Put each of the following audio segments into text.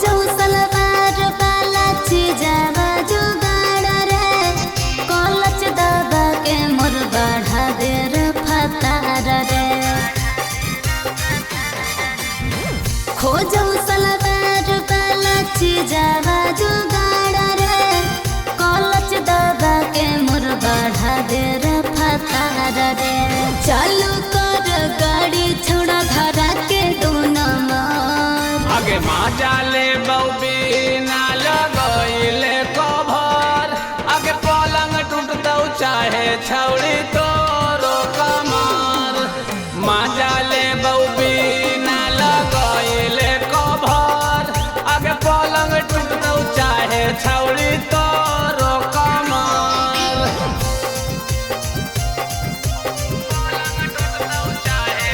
खोजौ सलवार वाला चीजावा जुगाड़ रे कॉलेज दबा के मोर बढ़ा दे रे फतार रे खोजौ सलवार वाला चीजावा जुगाड़ रे कॉलेज दबा के मोर बढ़ा दे रे फतार रे चालू कर गाड़ी छोड़ा धरा के दोनों मार आगे माजा ले बौबी ना लगइले कभर आगे पलंग टूटतौ चाहे छौड़ी तोरो कमर माजा ले बौबी ना लगइले कभर आगे पलंग टूटतौ चाहे छौड़ी तोरो कमर पलंग टूटतौ चाहे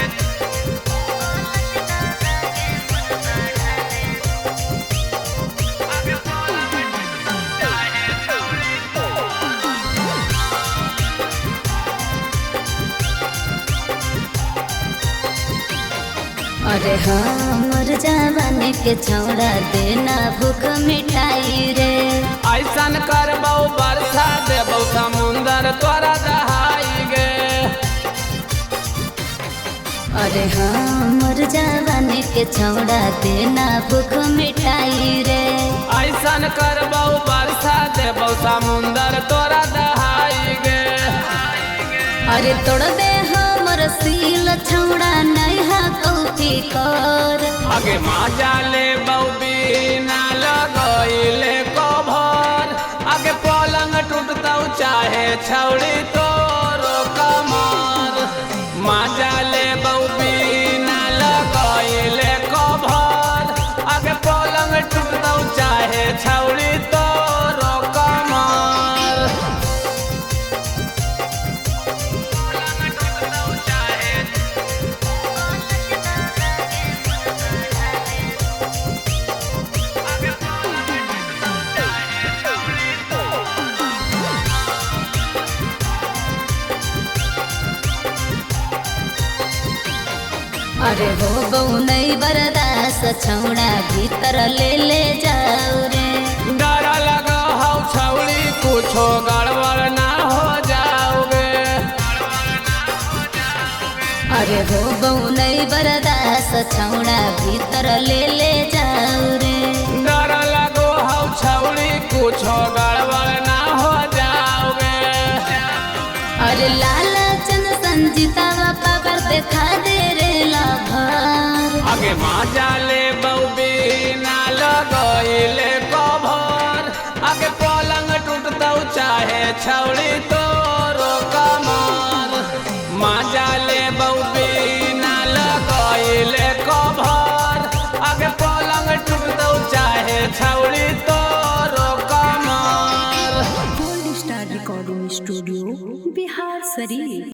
अरे हमर जवानी के छौड़ा देना भूख मिठाई रे ऐसन करबौ बरसा देबौ समुंदर तोरा दहाई गे अरे हमर जवानी के छौड़ा देना भूख मिठाई रे ऐसन करबौ बरसा देबौ समुंदर तोरा दहाई गे अरे तोड़ दे हमर सील छौड़ा नैहा कौफी कर आगे माजा ले बौबी ना लगइले कभर आगे पलंग टूटतौ चाहे छौड़ी तोरो कमर माजा ले बौबी ना लगइले कभर आगे पलंग टूटतौ चाहे छौड़ी तोरो कमर पलंग टूटतौ चाहे अरे हो बहु नहीं बर्दाश्त छौड़ा भीतर ले जाओ रे डर लगा हौ छौड़ी कुछो गड़बड़ ना हो जाओगे अरे हो बहु नहीं बर्दाश्त छौड़ा भीतर ले जाओ रे डर लगो हौ छौड़ी कुछो गड़बड़ ना हो जाओगे अरे लालचन संजीता पावर देखा दे रे लाभार आगे माजा ले बौबी ना लगइले कभर आगे पलंग टूटतौ चाहे छौड़ी तो